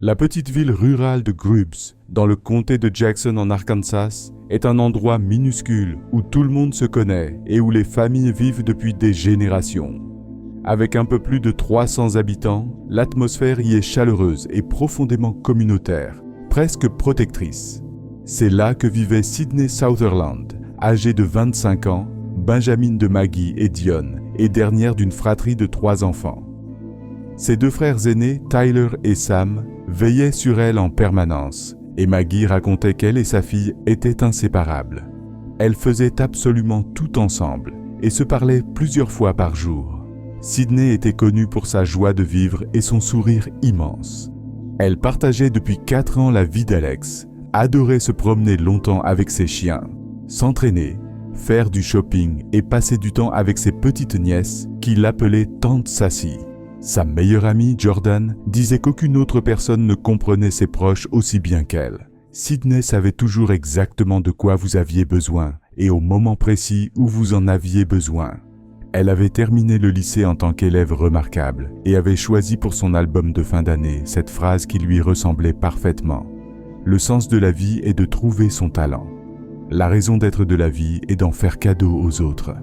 La petite ville rurale de Grubbs, dans le comté de Jackson en Arkansas, est un endroit minuscule où tout le monde se connaît et où les familles vivent depuis des générations. Avec un peu plus de 300 habitants, l'atmosphère y est chaleureuse et profondément communautaire, presque protectrice. C'est là que vivait Sydney Sutherland, âgée de 25 ans, benjamine de Maggie et Dion, et dernière d'une fratrie de 3 enfants. Ses 2 frères aînés, Tyler et Sam, veillaient sur elle en permanence, et Maggie racontait qu'elle et sa fille étaient inséparables. Elles faisaient absolument tout ensemble et se parlaient plusieurs fois par jour. Sydney était connue pour sa joie de vivre et son sourire immense. Elle partageait depuis 4 ans la vie d'Alex, adorait se promener longtemps avec ses chiens, s'entraîner, faire du shopping et passer du temps avec ses petites nièces qui l'appelaient Tante Sassy. Sa meilleure amie, Jordan, disait qu'aucune autre personne ne comprenait ses proches aussi bien qu'elle. Sydney savait toujours exactement de quoi vous aviez besoin et au moment précis où vous en aviez besoin. Elle avait terminé le lycée en tant qu'élève remarquable et avait choisi pour son album de fin d'année cette phrase qui lui ressemblait parfaitement. Le sens de la vie est de trouver son talent. La raison d'être de la vie est d'en faire cadeau aux autres.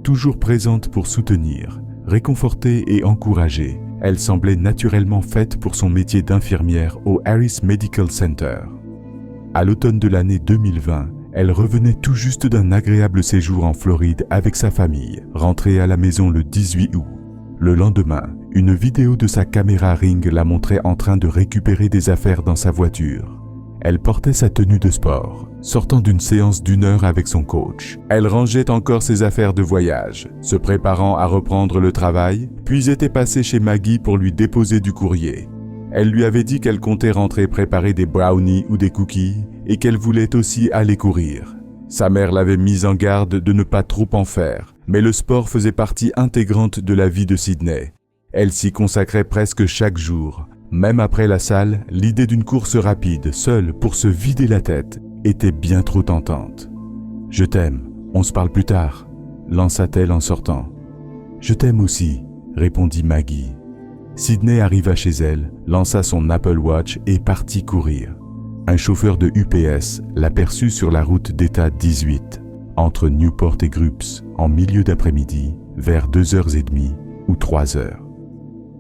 Toujours présente pour soutenir, réconforter et encourager, elle semblait naturellement faite pour son métier d'infirmière au Harris Medical Center. À l'automne de l'année 2020, elle revenait tout juste d'un agréable séjour en Floride avec sa famille, rentrée à la maison le 18 août. Le lendemain, une vidéo de sa caméra Ring la montrait en train de récupérer des affaires dans sa voiture. Elle portait sa tenue de sport, sortant d'une séance d'1 heure avec son coach. Elle rangeait encore ses affaires de voyage, se préparant à reprendre le travail, puis était passée chez Maggie pour lui déposer du courrier. Elle lui avait dit qu'elle comptait rentrer préparer des brownies ou des cookies et qu'elle voulait aussi aller courir. Sa mère l'avait mise en garde de ne pas trop en faire, mais le sport faisait partie intégrante de la vie de Sydney. Elle s'y consacrait presque chaque jour. Même après la salle, l'idée d'une course rapide, seule, pour se vider la tête, était bien trop tentante. « Je t'aime, on se parle plus tard », lança-t-elle en sortant. « Je t'aime aussi », répondit Maggie. Sydney arriva chez elle, lança son Apple Watch et partit courir. Un chauffeur de UPS l'aperçut sur la route d'État 18, entre Newport et Grubbs, en milieu d'après-midi, vers 2h30 ou 3h.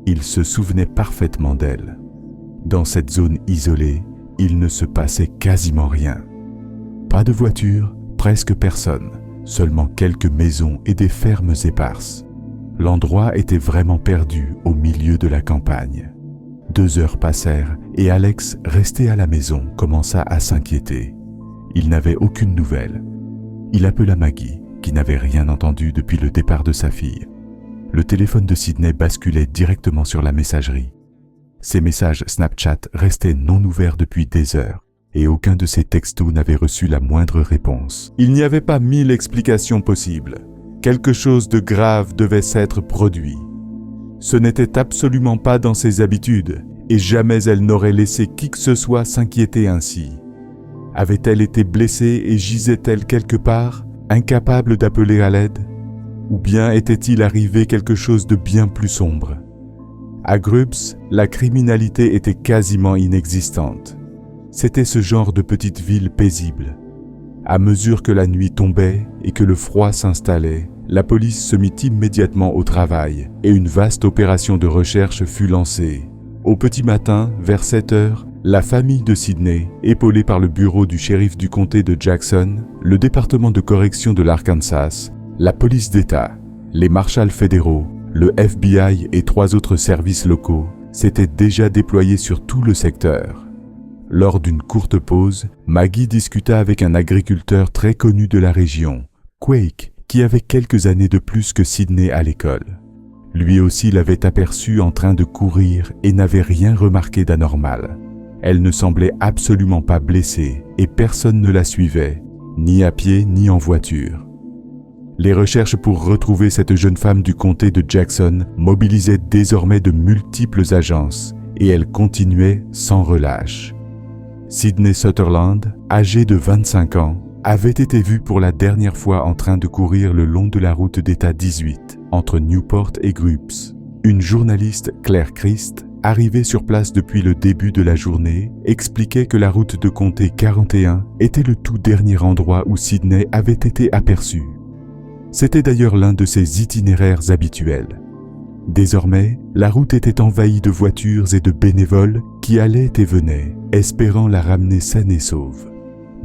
Il se souvenait parfaitement d'elle. Dans cette zone isolée, il ne se passait quasiment rien. Pas de voiture, presque personne, seulement quelques maisons et des fermes éparses. L'endroit était vraiment perdu au milieu de la campagne. 2 heures passèrent et Alex, resté à la maison, commença à s'inquiéter. Il n'avait aucune nouvelle. Il appela Maggie, qui n'avait rien entendu depuis le départ de sa fille. Le téléphone de Sydney basculait directement sur la messagerie. Ses messages Snapchat restaient non ouverts depuis des heures et aucun de ses textos n'avait reçu la moindre réponse. Il n'y avait pas 1000 explications possibles. Quelque chose de grave devait s'être produit. Ce n'était absolument pas dans ses habitudes et jamais elle n'aurait laissé qui que ce soit s'inquiéter ainsi. Avait-elle été blessée et gisait-elle quelque part, incapable d'appeler à l'aide ? Ou bien était-il arrivé quelque chose de bien plus sombre? À Grubbs, la criminalité était quasiment inexistante. C'était ce genre de petite ville paisible. À mesure que la nuit tombait et que le froid s'installait, la police se mit immédiatement au travail et une vaste opération de recherche fut lancée. Au petit matin, vers 7 heures, la famille de Sydney, épaulée par le bureau du shérif du comté de Jackson, le département de correction de l'Arkansas, la police d'État, les marshals fédéraux, le FBI et 3 autres services locaux s'étaient déjà déployés sur tout le secteur. Lors d'une courte pause, Maggie discuta avec un agriculteur très connu de la région, Quake, qui avait quelques années de plus que Sydney à l'école. Lui aussi l'avait aperçue en train de courir et n'avait rien remarqué d'anormal. Elle ne semblait absolument pas blessée et personne ne la suivait, ni à pied ni en voiture. Les recherches pour retrouver cette jeune femme du comté de Jackson mobilisaient désormais de multiples agences et elles continuaient sans relâche. Sydney Sutherland, âgée de 25 ans, avait été vue pour la dernière fois en train de courir le long de la route d'État 18, entre Newport et Grubbs. Une journaliste, Claire Christ, arrivé sur place depuis le début de la journée, expliquait que la route de comté 41 était le tout dernier endroit où Sidney avait été aperçu. C'était d'ailleurs l'un de ses itinéraires habituels. Désormais, la route était envahie de voitures et de bénévoles qui allaient et venaient, espérant la ramener saine et sauve.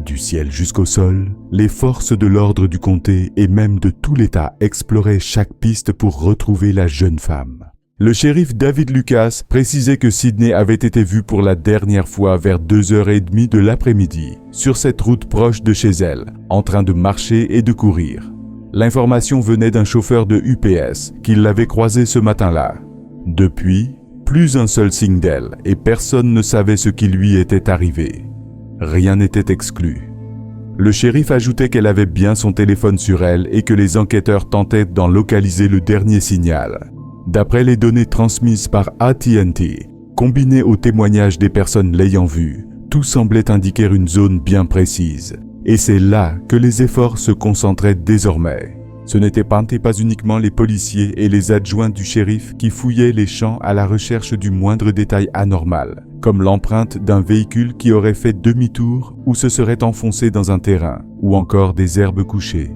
Du ciel jusqu'au sol, les forces de l'ordre du comté et même de tout l'État exploraient chaque piste pour retrouver la jeune femme. Le shérif David Lucas précisait que Sidney avait été vue pour la dernière fois vers 2h30 de l'après-midi, sur cette route proche de chez elle, en train de marcher et de courir. L'information venait d'un chauffeur de UPS qui l'avait croisée ce matin-là. Depuis, plus un seul signe d'elle et personne ne savait ce qui lui était arrivé. Rien n'était exclu. Le shérif ajoutait qu'elle avait bien son téléphone sur elle et que les enquêteurs tentaient d'en localiser le dernier signal. D'après les données transmises par AT&T, combinées aux témoignages des personnes l'ayant vue, tout semblait indiquer une zone bien précise. Et c'est là que les efforts se concentraient désormais. Ce n'étaient pas uniquement les policiers et les adjoints du shérif qui fouillaient les champs à la recherche du moindre détail anormal, comme l'empreinte d'un véhicule qui aurait fait demi-tour ou se serait enfoncé dans un terrain, ou encore des herbes couchées.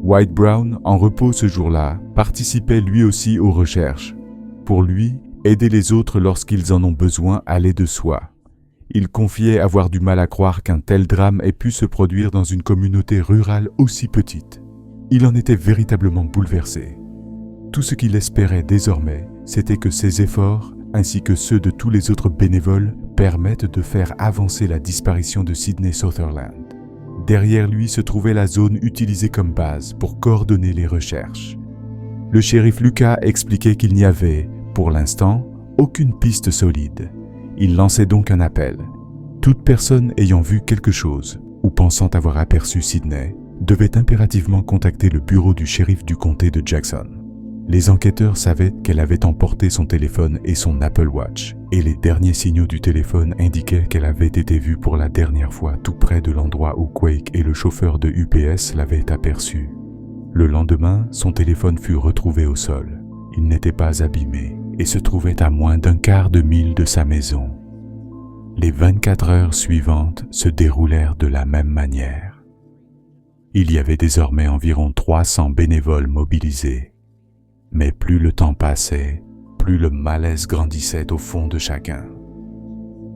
White Brown, en repos ce jour-là, participait lui aussi aux recherches. Pour lui, aider les autres lorsqu'ils en ont besoin allait de soi. Il confiait avoir du mal à croire qu'un tel drame ait pu se produire dans une communauté rurale aussi petite. Il en était véritablement bouleversé. Tout ce qu'il espérait désormais, c'était que ses efforts, ainsi que ceux de tous les autres bénévoles, permettent de faire avancer la disparition de Sidney Sutherland. Derrière lui se trouvait la zone utilisée comme base pour coordonner les recherches. Le shérif Lucas expliquait qu'il n'y avait, pour l'instant, aucune piste solide. Il lançait donc un appel. Toute personne ayant vu quelque chose ou pensant avoir aperçu Sidney devait impérativement contacter le bureau du shérif du comté de Jackson. Les enquêteurs savaient qu'elle avait emporté son téléphone et son Apple Watch, et les derniers signaux du téléphone indiquaient qu'elle avait été vue pour la dernière fois tout près de l'endroit où Quake et le chauffeur de UPS l'avaient aperçue. Le lendemain, son téléphone fut retrouvé au sol. Il n'était pas abîmé et se trouvait à moins d'un quart de mille de sa maison. Les 24 heures suivantes se déroulèrent de la même manière. Il y avait désormais environ 300 bénévoles mobilisés. Mais plus le temps passait, plus le malaise grandissait au fond de chacun.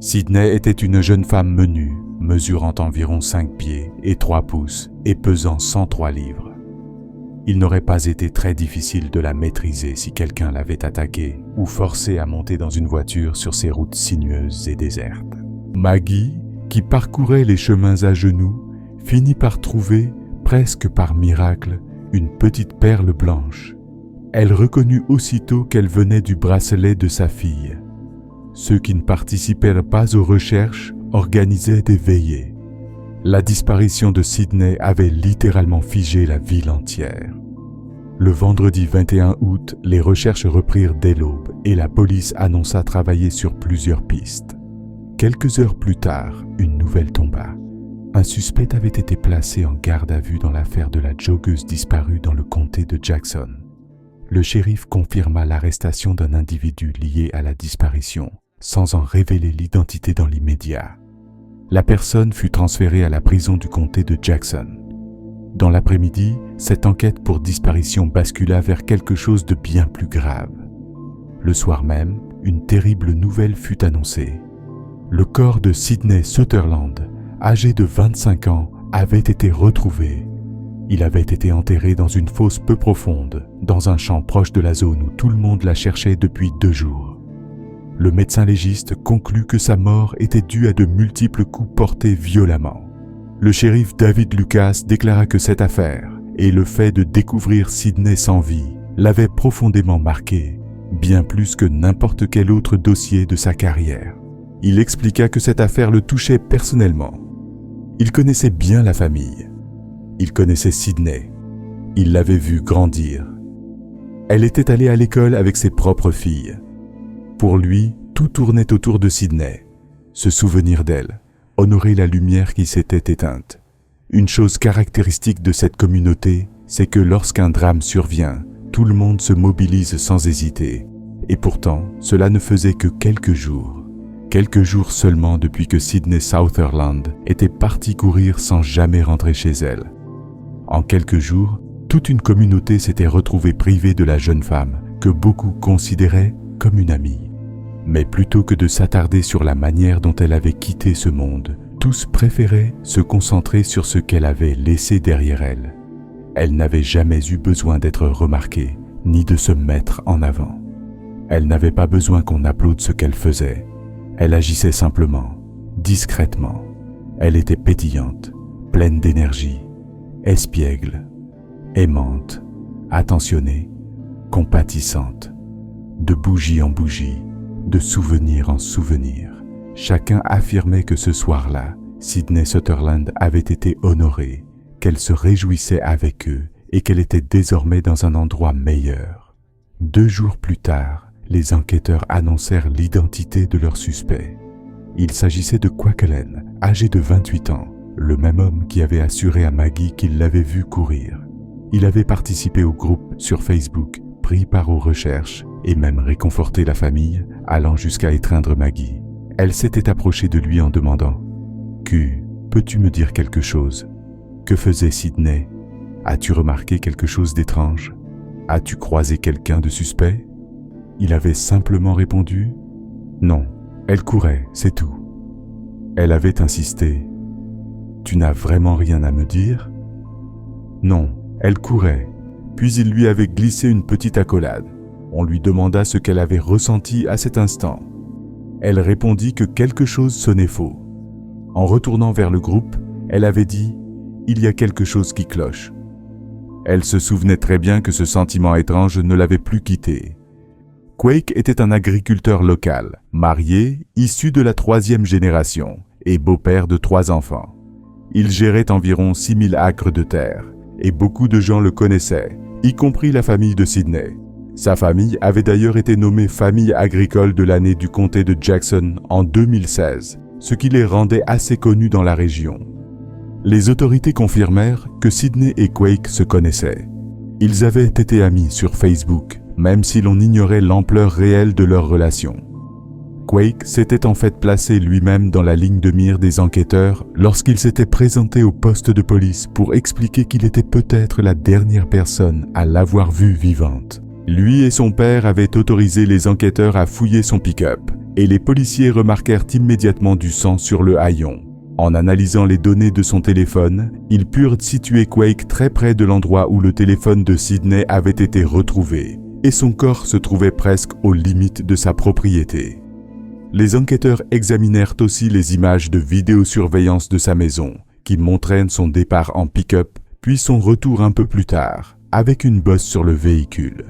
Sidney était une jeune femme menue, mesurant environ 5 pieds et 3 pouces et pesant 103 livres. Il n'aurait pas été très difficile de la maîtriser si quelqu'un l'avait attaquée ou forcée à monter dans une voiture sur ces routes sinueuses et désertes. Maggie, qui parcourait les chemins à genoux, finit par trouver, presque par miracle, une petite perle blanche. Elle reconnut aussitôt qu'elle venait du bracelet de sa fille. Ceux qui ne participèrent pas aux recherches organisaient des veillées. La disparition de Sidney avait littéralement figé la ville entière. Le vendredi 21 août, les recherches reprirent dès l'aube et la police annonça travailler sur plusieurs pistes. Quelques heures plus tard, une nouvelle tomba. Un suspect avait été placé en garde à vue dans l'affaire de la joggeuse disparue dans le comté de Jackson. Le shérif confirma l'arrestation d'un individu lié à la disparition, sans en révéler l'identité dans l'immédiat. La personne fut transférée à la prison du comté de Jackson. Dans l'après-midi, cette enquête pour disparition bascula vers quelque chose de bien plus grave. Le soir même, une terrible nouvelle fut annoncée. Le corps de Sidney Sutherland, âgé de 25 ans, avait été retrouvé. Il avait été enterré dans une fosse peu profonde, dans un champ proche de la zone où tout le monde la cherchait depuis 2 jours. Le médecin légiste conclut que sa mort était due à de multiples coups portés violemment. Le shérif David Lucas déclara que cette affaire et le fait de découvrir Sidney sans vie l'avaient profondément marqué, bien plus que n'importe quel autre dossier de sa carrière. Il expliqua que cette affaire le touchait personnellement. Il connaissait bien la famille. Il connaissait Sidney. Il l'avait vue grandir. Elle était allée à l'école avec ses propres filles. Pour lui, tout tournait autour de Sidney. Se souvenir d'elle, honorer la lumière qui s'était éteinte. Une chose caractéristique de cette communauté, c'est que lorsqu'un drame survient, tout le monde se mobilise sans hésiter. Et pourtant, cela ne faisait que quelques jours. Quelques jours seulement depuis que Sydney Sutherland était partie courir sans jamais rentrer chez elle. En quelques jours, toute une communauté s'était retrouvée privée de la jeune femme que beaucoup considéraient comme une amie. Mais plutôt que de s'attarder sur la manière dont elle avait quitté ce monde, tous préféraient se concentrer sur ce qu'elle avait laissé derrière elle. Elle n'avait jamais eu besoin d'être remarquée, ni de se mettre en avant. Elle n'avait pas besoin qu'on applaude ce qu'elle faisait. Elle agissait simplement, discrètement. Elle était pétillante, pleine d'énergie, espiègle, aimante, attentionnée, compatissante. De bougie en bougie, de souvenir en souvenir, chacun affirmait que ce soir-là, Sydney Sutherland avait été honorée, qu'elle se réjouissait avec eux et qu'elle était désormais dans un endroit meilleur. 2 jours plus tard, les enquêteurs annoncèrent l'identité de leur suspect. Il s'agissait de Kwak-Len, âgé de 28 ans, le même homme qui avait assuré à Maggie qu'il l'avait vu courir. Il avait participé au groupe sur Facebook, pris part aux recherches et même réconforté la famille, allant jusqu'à étreindre Maggie. Elle s'était approchée de lui en demandant « Q, peux-tu me dire quelque chose? Que faisait Sydney? As-tu remarqué quelque chose d'étrange? As-tu croisé quelqu'un de suspect ?» Il avait simplement répondu « Non, elle courait, c'est tout. » Elle avait insisté « Tu n'as vraiment rien à me dire ?» Non, elle courait. Puis il lui avait glissé une petite accolade. On lui demanda ce qu'elle avait ressenti à cet instant. Elle répondit que quelque chose sonnait faux. En retournant vers le groupe, elle avait dit « Il y a quelque chose qui cloche ». Elle se souvenait très bien que ce sentiment étrange ne l'avait plus quittée. Quake était un agriculteur local, marié, issu de la 3e génération et beau-père de 3 enfants. Il gérait environ 6000 acres de terre et beaucoup de gens le connaissaient, y compris la famille de Sydney. Sa famille avait d'ailleurs été nommée famille agricole de l'année du comté de Jackson en 2016, ce qui les rendait assez connus dans la région. Les autorités confirmèrent que Sydney et Quake se connaissaient. Ils avaient été amis sur Facebook, même si l'on ignorait l'ampleur réelle de leur relation. Quake s'était en fait placé lui-même dans la ligne de mire des enquêteurs lorsqu'il s'était présenté au poste de police pour expliquer qu'il était peut-être la dernière personne à l'avoir vue vivante. Lui et son père avaient autorisé les enquêteurs à fouiller son pick-up et les policiers remarquèrent immédiatement du sang sur le haillon. En analysant les données de son téléphone, ils purent situer Quake très près de l'endroit où le téléphone de Sydney avait été retrouvé et son corps se trouvait presque aux limites de sa propriété. Les enquêteurs examinèrent aussi les images de vidéosurveillance de sa maison, qui montraient son départ en pick-up, puis son retour un peu plus tard, avec une bosse sur le véhicule.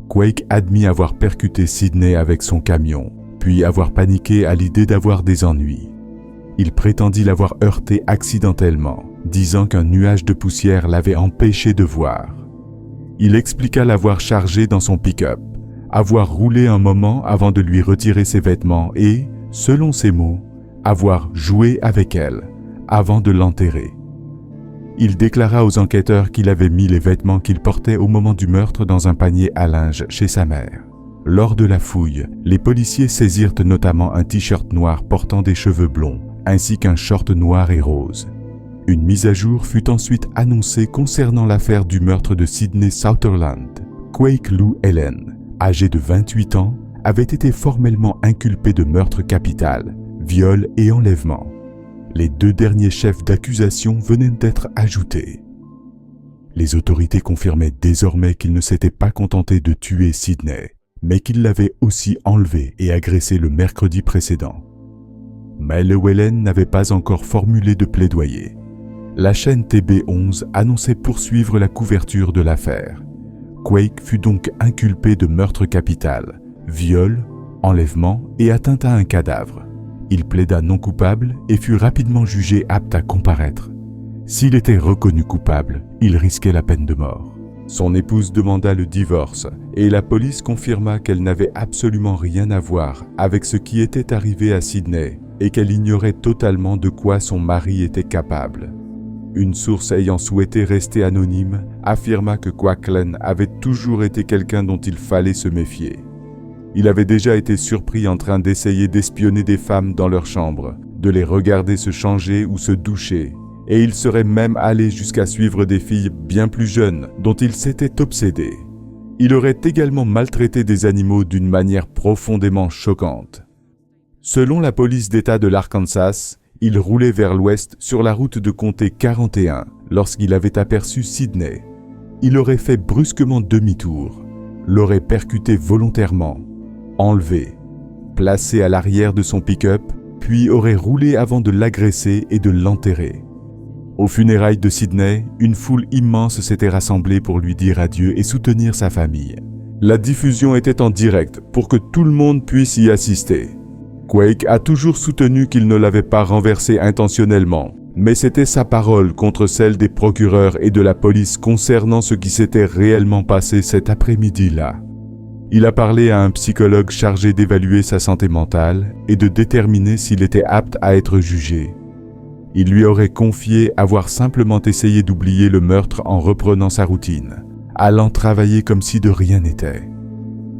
Quake admit avoir percuté Sydney avec son camion, puis avoir paniqué à l'idée d'avoir des ennuis. Il prétendit l'avoir heurté accidentellement, disant qu'un nuage de poussière l'avait empêché de voir. Il expliqua l'avoir chargé dans son pick-up, avoir roulé un moment avant de lui retirer ses vêtements et, selon ses mots, avoir joué avec elle avant de l'enterrer. Il déclara aux enquêteurs qu'il avait mis les vêtements qu'il portait au moment du meurtre dans un panier à linge chez sa mère. Lors de la fouille, les policiers saisirent notamment un t-shirt noir portant des cheveux blonds, ainsi qu'un short noir et rose. Une mise à jour fut ensuite annoncée concernant l'affaire du meurtre de Sydney Sutherland. Quake Lou Ellen, âgé de 28 ans, avait été formellement inculpé de meurtre capital, viol et enlèvement. Les 2 derniers chefs d'accusation venaient d'être ajoutés. Les autorités confirmaient désormais qu'il ne s'était pas contenté de tuer Sydney, mais qu'il l'avait aussi enlevé et agressé le mercredi précédent. Mais Llewellyn n'avait pas encore formulé de plaidoyer. La chaîne TB11 annonçait poursuivre la couverture de l'affaire. Quake fut donc inculpé de meurtre capital, viol, enlèvement et atteinte à un cadavre. Il plaida non coupable et fut rapidement jugé apte à comparaître. S'il était reconnu coupable, il risquait la peine de mort. Son épouse demanda le divorce et la police confirma qu'elle n'avait absolument rien à voir avec ce qui était arrivé à Sydney et qu'elle ignorait totalement de quoi son mari était capable. Une source ayant souhaité rester anonyme affirma que Kwak-Len avait toujours été quelqu'un dont il fallait se méfier. Il avait déjà été surpris en train d'essayer d'espionner des femmes dans leur chambre, de les regarder se changer ou se doucher, et il serait même allé jusqu'à suivre des filles bien plus jeunes dont il s'était obsédé. Il aurait également maltraité des animaux d'une manière profondément choquante. Selon la police d'État de l'Arkansas, il roulait vers l'ouest sur la route de comté 41 lorsqu'il avait aperçu Sidney. Il aurait fait brusquement demi-tour, l'aurait percuté volontairement, enlevé, placé à l'arrière de son pick-up, puis aurait roulé avant de l'agresser et de l'enterrer. Aux funérailles de Sidney, une foule immense s'était rassemblée pour lui dire adieu et soutenir sa famille. La diffusion était en direct pour que tout le monde puisse y assister. Quake a toujours soutenu qu'il ne l'avait pas renversé intentionnellement, mais c'était sa parole contre celle des procureurs et de la police concernant ce qui s'était réellement passé cet après-midi-là. Il a parlé à un psychologue chargé d'évaluer sa santé mentale et de déterminer s'il était apte à être jugé. Il lui aurait confié avoir simplement essayé d'oublier le meurtre en reprenant sa routine, allant travailler comme si de rien n'était.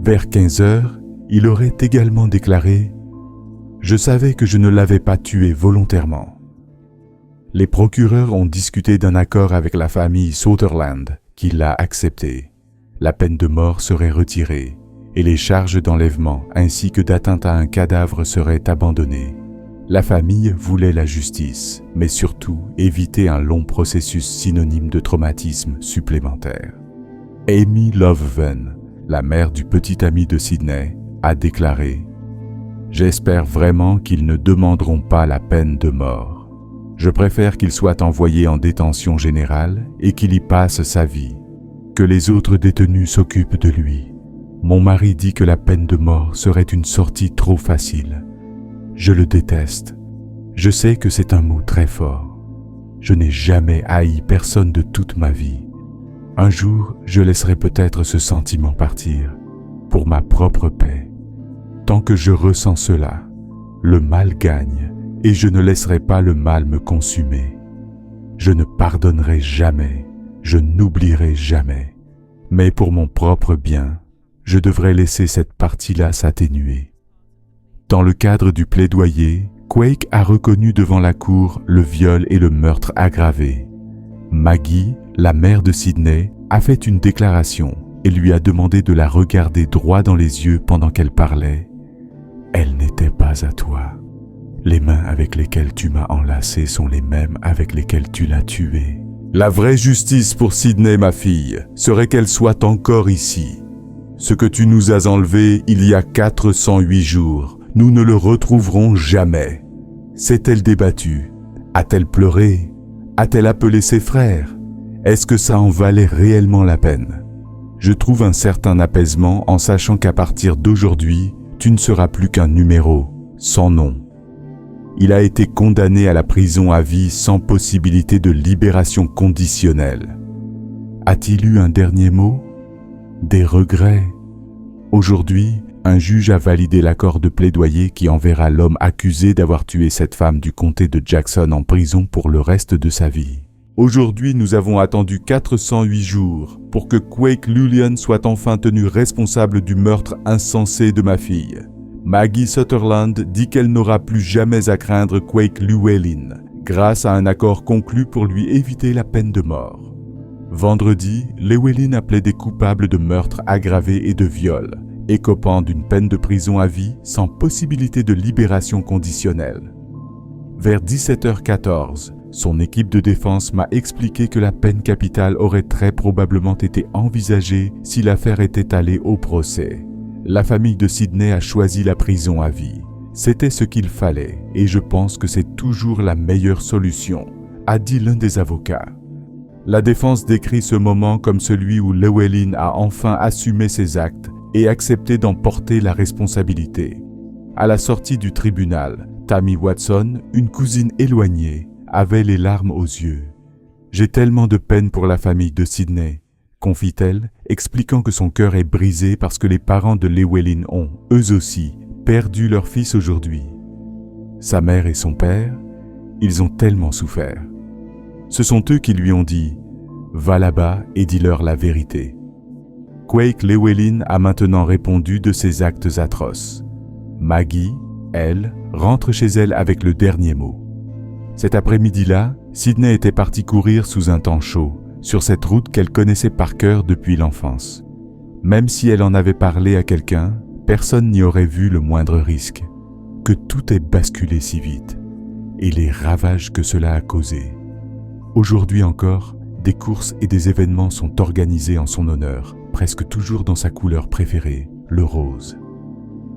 Vers 15 heures, il aurait également déclaré « Je savais que je ne l'avais pas tué volontairement ». Les procureurs ont discuté d'un accord avec la famille Sutherland, qui l'a accepté. La peine de mort serait retirée et les charges d'enlèvement ainsi que d'atteinte à un cadavre seraient abandonnées. La famille voulait la justice, mais surtout éviter un long processus synonyme de traumatisme supplémentaire. Amy Loveven, la mère du petit ami de Sidney, a déclaré « J'espère vraiment qu'ils ne demanderont pas la peine de mort. Je préfère qu'il soit envoyé en détention générale et qu'il y passe sa vie. Que les autres détenus s'occupent de lui. Mon mari dit que la peine de mort serait une sortie trop facile. Je le déteste. Je sais que c'est un mot très fort. Je n'ai jamais haï personne de toute ma vie. Un jour, je laisserai peut-être ce sentiment partir, pour ma propre paix. Tant que je ressens cela, le mal gagne et je ne laisserai pas le mal me consumer. Je ne pardonnerai jamais. Je n'oublierai jamais. Mais pour mon propre bien, je devrais laisser cette partie-là s'atténuer. » Dans le cadre du plaidoyer, Quake a reconnu devant la cour le viol et le meurtre aggravé. Maggie, la mère de Sidney, a fait une déclaration et lui a demandé de la regarder droit dans les yeux pendant qu'elle parlait. « Elle n'était pas à toi. Les mains avec lesquelles tu m'as enlacé sont les mêmes avec lesquelles tu l'as tuée. » La vraie justice pour Sidney, ma fille, serait qu'elle soit encore ici. Ce que tu nous as enlevé il y a 408 jours, nous ne le retrouverons jamais. S'est-elle débattue? A-t-elle pleuré? A-t-elle appelé ses frères? Est-ce que ça en valait réellement la peine? Je trouve un certain apaisement en sachant qu'à partir d'aujourd'hui, tu ne seras plus qu'un numéro, sans nom. Il a été condamné à la prison à vie sans possibilité de libération conditionnelle. A-t-il eu un dernier mot? Des regrets? Aujourd'hui, un juge a validé l'accord de plaidoyer qui enverra l'homme accusé d'avoir tué cette femme du comté de Jackson en prison pour le reste de sa vie. Aujourd'hui, nous avons attendu 408 jours pour que Quake Lulian soit enfin tenu responsable du meurtre insensé de ma fille. Maggie Sutherland dit qu'elle n'aura plus jamais à craindre Quake Llewellyn, grâce à un accord conclu pour lui éviter la peine de mort. Vendredi, Llewellyn a plaidé coupable de meurtre aggravé et de viol, écopant d'une peine de prison à vie sans possibilité de libération conditionnelle. Vers 17h14, son équipe de défense m'a expliqué que la peine capitale aurait très probablement été envisagée si l'affaire était allée au procès. La famille de Sidney a choisi la prison à vie. C'était ce qu'il fallait et je pense que c'est toujours la meilleure solution, a dit l'un des avocats. La défense décrit ce moment comme celui où Llewellyn a enfin assumé ses actes et accepté d'en porter la responsabilité. À la sortie du tribunal, Tammy Watson, une cousine éloignée, avait les larmes aux yeux. « J'ai tellement de peine pour la famille de Sidney », confie-t-elle, expliquant que son cœur est brisé parce que les parents de Llewellyn ont, eux aussi, perdu leur fils aujourd'hui. Sa mère et son père, ils ont tellement souffert. Ce sont eux qui lui ont dit « Va là-bas et dis-leur la vérité ». Quake Llewellyn a maintenant répondu de ses actes atroces. Maggie, elle, rentre chez elle avec le dernier mot. Cet après-midi-là, Sydney était partie courir sous un temps chaud, sur cette route qu'elle connaissait par cœur depuis l'enfance. Même si elle en avait parlé à quelqu'un, personne n'y aurait vu le moindre risque. Que tout ait basculé si vite, et les ravages que cela a causés. Aujourd'hui encore, des courses et des événements sont organisés en son honneur, presque toujours dans sa couleur préférée, le rose.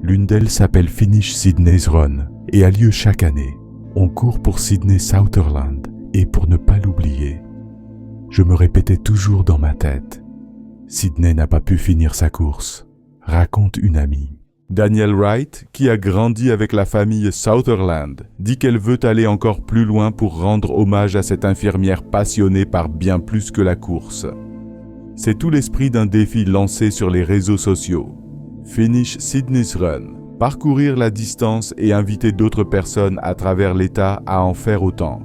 L'une d'elles s'appelle Finish Sydney's Run et a lieu chaque année. On court pour Sydney Sutherland et pour ne pas l'oublier. Je me répétais toujours dans ma tête. Sydney n'a pas pu finir sa course, raconte une amie. Danielle Wright, qui a grandi avec la famille Sutherland, dit qu'elle veut aller encore plus loin pour rendre hommage à cette infirmière passionnée par bien plus que la course. C'est tout l'esprit d'un défi lancé sur les réseaux sociaux. Finish Sydney's Run, parcourir la distance et inviter d'autres personnes à travers l'État à en faire autant.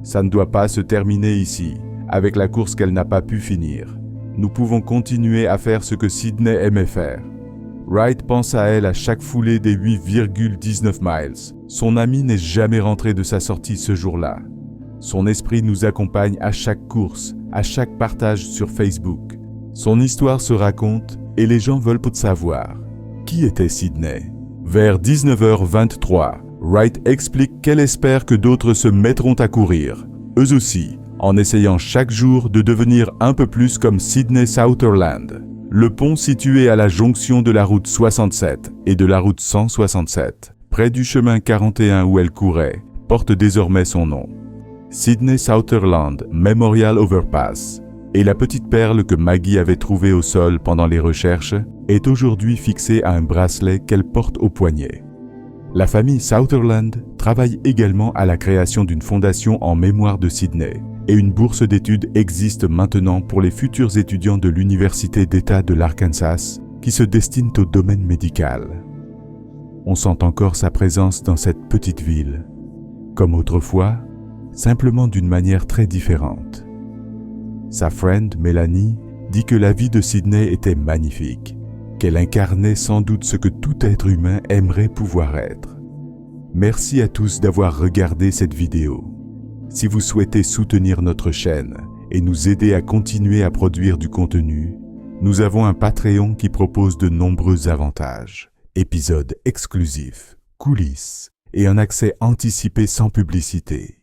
Ça ne doit pas se terminer ici, avec la course qu'elle n'a pas pu finir. Nous pouvons continuer à faire ce que Sydney aimait faire. Wright pense à elle à chaque foulée des 8,19 miles. Son ami n'est jamais rentré de sa sortie ce jour-là. Son esprit nous accompagne à chaque course, à chaque partage sur Facebook. Son histoire se raconte et les gens veulent savoir. Qui était Sydney? Vers 19h23, Wright explique qu'elle espère que d'autres se mettront à courir, eux aussi, en essayant chaque jour de devenir un peu plus comme Sydney Sutherland. Le pont situé à la jonction de la route 67 et de la route 167, près du chemin 41 où elle courait, porte désormais son nom. Sydney Sutherland Memorial Overpass, et la petite perle que Maggie avait trouvée au sol pendant les recherches, est aujourd'hui fixée à un bracelet qu'elle porte au poignet. La famille Sutherland travaille également à la création d'une fondation en mémoire de Sydney, et une bourse d'études existe maintenant pour les futurs étudiants de l'Université d'État de l'Arkansas qui se destinent au domaine médical. On sent encore sa présence dans cette petite ville, comme autrefois, simplement d'une manière très différente. Sa friend Mélanie dit que la vie de Sydney était magnifique, qu'elle incarnait sans doute ce que tout être humain aimerait pouvoir être. Merci à tous d'avoir regardé cette vidéo. Si vous souhaitez soutenir notre chaîne et nous aider à continuer à produire du contenu, nous avons un Patreon qui propose de nombreux avantages, épisodes exclusifs, coulisses et un accès anticipé sans publicité.